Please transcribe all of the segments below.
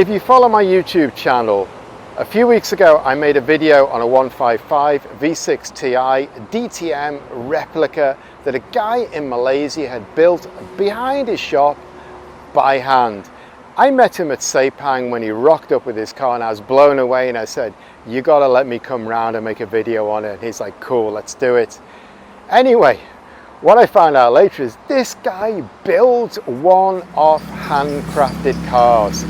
If you follow my YouTube channel, a few weeks ago I made a video on a 155 V6 Ti DTM replica that a guy in Malaysia had built behind his shop by hand. I met him at Sepang when he rocked up with his car and I was blown away, and I said, you gotta let me come round and make a video on it. And he's like, cool, let's do it. Anyway, what I found out later is this guy builds one-off handcrafted cars,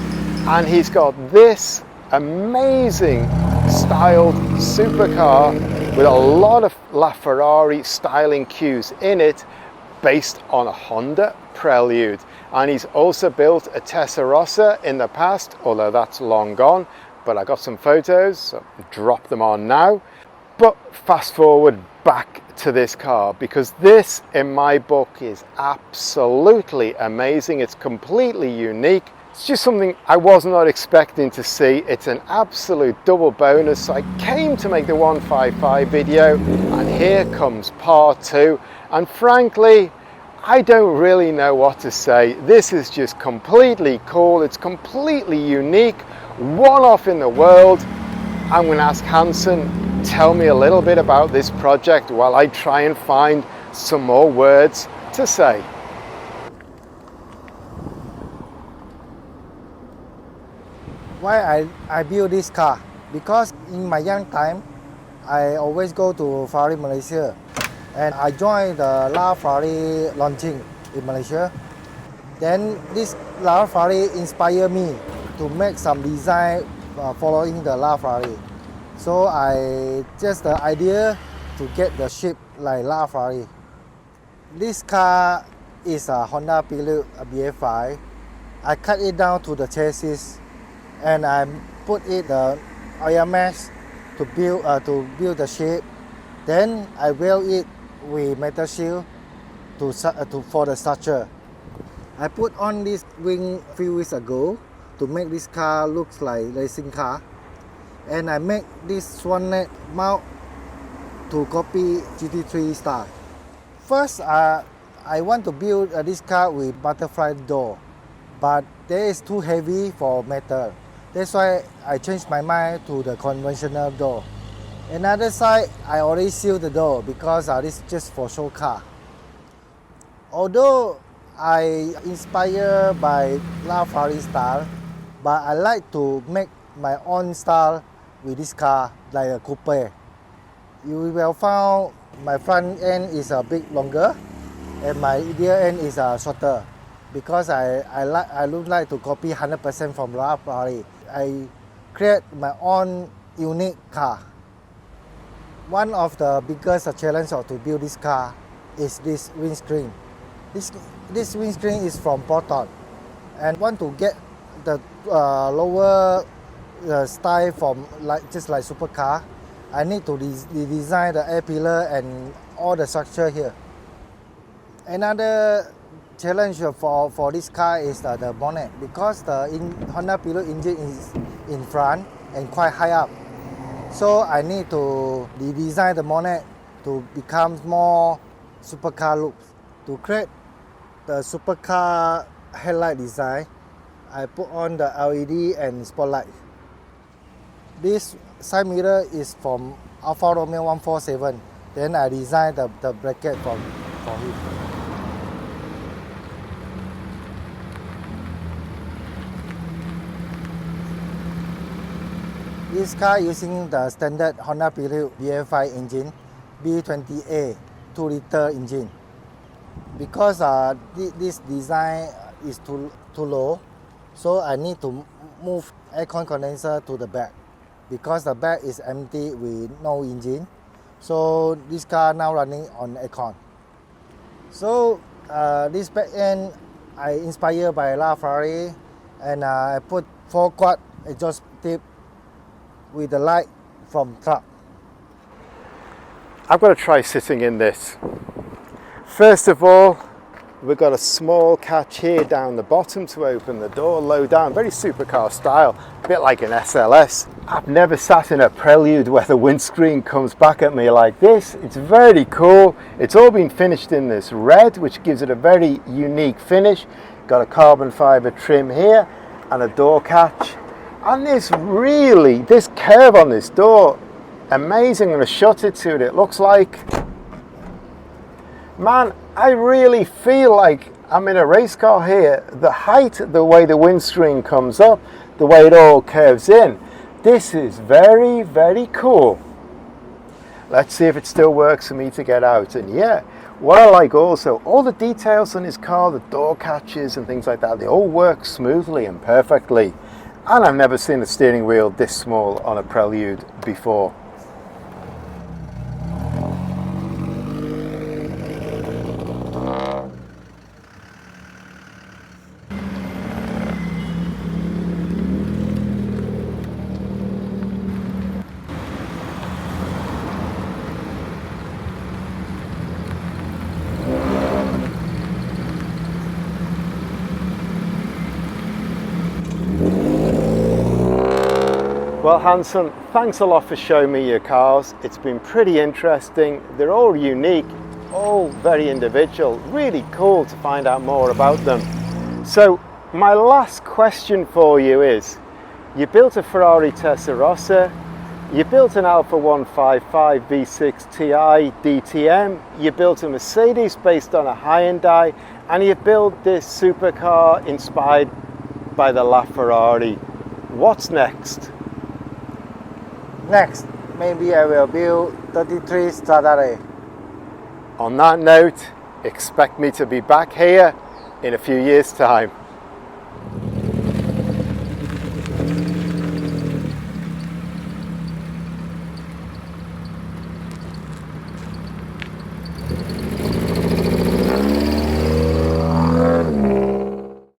and he's got this amazing styled supercar with a lot of LaFerrari styling cues in it, based on a Honda Prelude. And he's also built a Testarossa in the past, although that's long gone, but I got some photos, so drop them on now. But fast forward back to this car, because this in my book is absolutely amazing. It's completely unique. It's just something I was not expecting to see. It's an absolute double bonus. So I came to make the 155 video, and here comes part two. And frankly, I don't really know what to say. This is just completely cool. It's completely unique, one off in the world. I'm going to ask Hansen, tell me a little bit about this project while I try and find some more words to say. Why I built this car? Because in my young time, I always go to Ferrari Malaysia, and I joined the LaFerrari launching in Malaysia. Then this LaFerrari inspired me to make some design following the LaFerrari. So I just the idea to get the shape like LaFerrari. This car is a Honda Prelude BF5. I cut it down to the chassis, and I put it the iron mesh to build the shape. Then I weld it with metal shield for the structure. I put on this wing a few weeks ago to make this car looks like racing car, and I make this swan neck mount to copy GT3 style. First, I want to build this car with butterfly door, but that is too heavy for metal. That's why I changed my mind to the conventional door. Another side, I already sealed the door because this is just for show car. Although I inspired by LaFerrari style, but I like to make my own style with this car, like a coupe. You will find my front end is a bit longer and my rear end is shorter, because I would like to copy 100% from LaFerrari. I create my own unique car. One of the biggest challenges to build this car is this windscreen. This windscreen is from Proton, and want to get the lower style from just like supercar, I need to redesign the air pillar and all the structure here. Another challenge for this car is the bonnet, because the Honda Prelude engine is in front and quite high up. So I need to redesign the bonnet to become more supercar looks. To create the supercar headlight design, I put on the LED and spotlight. This side mirror is from Alfa Romeo 147. Then I designed the bracket for it. This car using the standard Honda Prelude BF5 engine, B20A 2-liter engine. Because this design is too low, so I need to move aircon condenser to the back, because the back is empty with no engine. So this car now running on aircon. So this back end I inspired by LaFerrari, and I put 4-quad exhaust tip with the light from truck. I've got to try sitting in this. First of all, we've got a small catch here down the bottom to open the door, low down, very supercar style, a bit like an SLS. I've never sat in a Prelude where the windscreen comes back at me like this. It's very cool. It's all been finished in this red, which gives it a very unique finish. Got a carbon fiber trim here and a door catch And this curve on this door, amazing. I'm going to shut it to it. It looks like, man, I really feel like I'm in a race car here. The height, the way the windscreen comes up, the way it all curves in. This is very, very cool. Let's see if it still works for me to get out. And yeah, what I like also, all the details on his car, the door catches and things like that, they all work smoothly and perfectly. And I've never seen a steering wheel this small on a Prelude before. Well, Hanson, thanks a lot for showing me your cars. It's been pretty interesting. They're all unique, all very individual. Really cool to find out more about them. So my last question for you is, you built a Ferrari Testarossa, you built an Alfa 155 V6 Ti DTM, you built a Mercedes based on a Hyundai, and you built this supercar inspired by the LaFerrari. What's next? Next, maybe I will build 33 Stradale. On that note, expect me to be back here in a few years' time.